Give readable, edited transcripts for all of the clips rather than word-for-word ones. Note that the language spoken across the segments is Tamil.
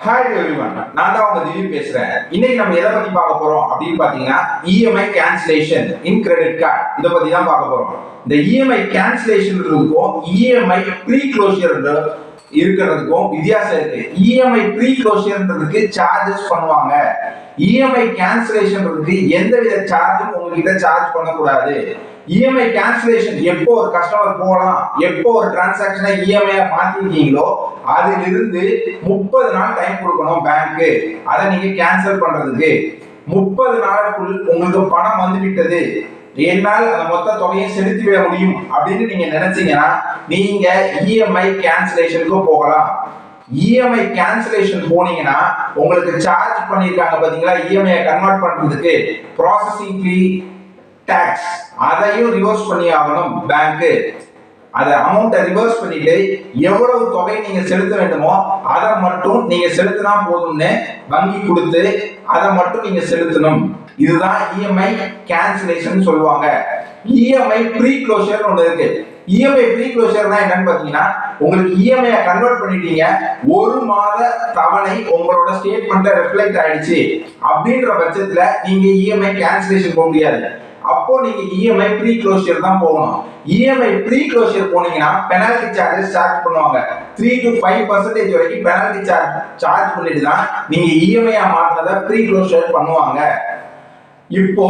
ஹாய் எவ்ரிவன், நான் தான் உங்க திடீர் பேசுறேன். இன்னைக்கு நம்ம எதை பத்தி பார்க்க போறோம் அப்படின்னு பாத்தீங்கன்னா EMI cancellation in credit card இதை பத்தி தான் பார்க்க போறோம். இந்த இஎம்ஐ கேன்சலேஷன் இருக்கும் இஎம்ஐ ப்ரீ க்ளோஷர் இருக்கிறதுக்கும் வித்தியாசம் இருக்கு. இஎம்ஐ ப்ரீ க்ளோஷர்ன்றதுக்கு சார்ஜஸ் பண்ணுவாங்க. இஎம்ஐ கேன்சலேஷன்ன்றதுக்கு எந்தவித சார்ஜும் உங்ககிட்ட சார்ஜ் பண்ணக்கூடாது. இஎம்ஐ கேன்சலேஷன் எப்போ ஒரு கஸ்டமர் போகலாம், எப்போ ஒரு டிரான்சாக்ஷனை இஎம்ஐ மாத்திருக்கீங்களோ அதிலிருந்து 30 நாள் டைம் கொடுக்கணும் பேங்க்கு. அதை நீங்க கேன்சல் பண்றதுக்கு 30 நாளுக்குள் உங்களுக்கு பணம் வந்து விட்டது, என்னால் அந்த மொத்த தொகையை செலுத்திவிட முடியும் அப்படின்னு நீங்க நினைச்சீங்கன்னா நீங்க இஎம்ஐ கேன்சலேஷனுக்கு போகலாம். இஎம்ஐ கேன்சலேஷன் போனீங்கன்னா உங்களுக்கு சார்ஜ் பண்ணிருக்காங்க பாத்தீங்களா, இஎம்ஐ கன்வெர்ட் பண்றதுக்கு ப்ராசஸிங் ஃபீ, டாக்ஸ், அதையும் ரிவர்ஸ் பண்ணி ஆகணும் பேங்க். அதை அமௌண்ட்டை ரிவர்ஸ் பண்ணிட்டு எவ்வளவு தொகை நீங்க செலுத்த வேண்டுமோ அதை மட்டும் நீங்க செலுத்தினா போதும்னு வங்கி கொடுத்து அதை மட்டும் நீங்க செலுத்தணும். இதுதான் இஎம்ஐ கேன்சலேஷன் சொல்லுவாங்க. இஎம்ஐ ப்ரீ க்ளோஷர் ஒன்று இருக்கு. இஎம்ஐ ப்ரீ க்ளோஷர்னா என்னன்னு பாத்தீங்கன்னா, உங்களுக்கு இஎம்ஐ கன்வெர்ட் பண்ணிட்டீங்க, ஒரு மாத தவணை உங்களோட ஸ்டேட்மெண்ட்ல ரிஃப்ளெக்ட் ஆயிடுச்சு அப்படின்ற பட்சத்துல நீங்க இஎம்ஐ கேன்சலேஷன் போக முடியாது. அப்போ நீங்க இஎம்ஐ ப்ரீ க்ளோஷர் தான் போகணும். இஎம்ஐ ப்ரீ க்ளோஷர் போனீங்கன்னா பெனால்டி சார்ஜஸ் சார்ஜ் பண்ணுவாங்க. 3 to 5% வரைக்கும் பெனால்டி சார்ஜ் பண்ணிட்டு தான் நீங்க இஎம்ஐ மாத்தினதை ப்ரீ க்ளோஷர் பண்ணுவாங்க. இப்போ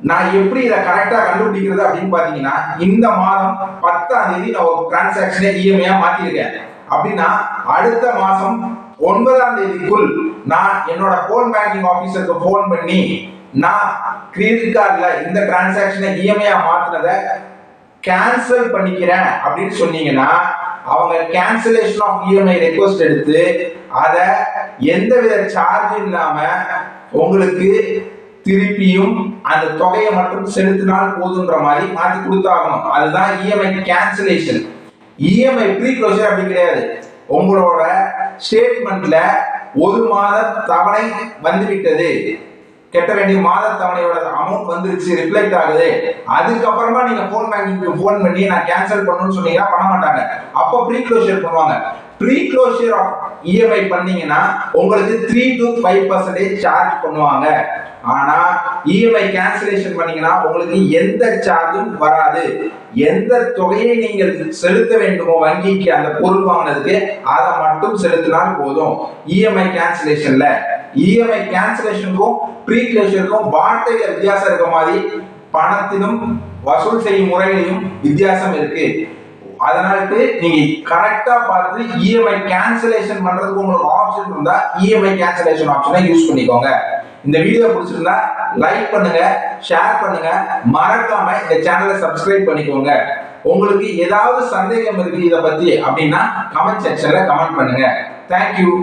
நான் எப்படி இதை கரெக்டா கண்டுபிடிக்கிறது அப்படின்னு பாத்தீங்கன்னா, இந்த மாதம் 10ஆம் தேதி நான் ஒரு டிரான்சாக்ஷனை இஎம்ஐ மாத்திருக்கேன் அப்படின்னா அடுத்த மாசம் 9ஆம் தேதிக்குள் நான் என்னோட போன் பேங்கிங் ஆபீசருக்கு போன் பண்ணி நான் கிரெடிட் கார்டுல இந்த டிரான்சாக்ஷனை இஎம்ஐ மாத்தினதை கேன்சல் பண்ணிக்கிறேன் அப்படின்னு சொன்னீங்கன்னா அவங்க கேன்சலேஷன் ஆஃப் இஎம்ஐ ரெக்வெஸ்ட் எடுத்து அதை எந்தவித சார்ஜ் இல்லாம உங்களுக்கு திருப்பியும் அந்த தொகையை மட்டும் செலுத்தினால் போதுன்ற மாதிரி மாத்தி கொடுத்தாகணும். அதுதான் EMI cancellation. EMI pre closure அப்படி கிடையாது. உங்களோட ஸ்டேட்மெண்ட்ல ஒரு மாத தவணை வந்துவிட்டது, கட்ட வேண்டிய மாத தவணையோட அமௌண்ட் வந்துருச்சு, ரிஃப்ளெக்ட் ஆகுது, அதுக்கப்புறமா நீங்க போன் பேங்கிங்க்கு போன் பண்ணி நான் கேன்சல் பண்ணணும்னு சொன்னீங்கன்னா பண்ண மாட்டாங்க. அப்போ ப்ரீ க்ளோஷர் பண்ணுவாங்க. ப்ரீ க்ளோஷர் ஆஃப் இஎம்ஐ பண்ணீங்கன்னா உங்களுக்கு 3 to 5% சார்ஜ் பண்ணுவாங்க. ஆனா இஎம்ஐ கேன்சலேஷன் பண்ணீங்கன்னா உங்களுக்கு எந்த சார்ஜும் வராது. எந்த தொகையை நீங்கள் செலுத்த வேண்டுமோ வங்கிக்கு அந்த பொருள் வாங்கினதுக்கு அதை மட்டும் செலுத்தினால் போதும். இஎம்ஐ கேன்சலேஷன்ல இஎம்ஐ கேன்சலேஷனுக்கும் ப்ரீ க்ளோஷருக்கும் வார்த்தையில வித்தியாசம் இருக்க மாதிரி பணத்திலும் வசூல் செய்யும் முறையிலும் வித்தியாசம் இருக்கு. அதனால நீங்க கரெக்டா பார்த்து இஎம்ஐ கேன்சலேஷன் பண்றதுக்கு உங்களுக்கு ஆப்ஷன் இருந்தா இஎம்ஐ கேன்சலேஷன் ஆப்ஷனை யூஸ் பண்ணிக்கோங்க. இந்த வீடியோ பிடிச்சிருந்தா லைக் பண்ணுங்க, ஷேர் பண்ணுங்க, மறக்காம இந்த சேனலை சப்ஸ்கிரைப் பண்ணிக்கோங்க. உங்களுக்கு ஏதாவது சந்தேகம் இருக்கு இதை பத்தி அப்படின்னா கமெண்ட் செக்ஷன்ல கமெண்ட் பண்ணுங்க. தேங்க்யூ.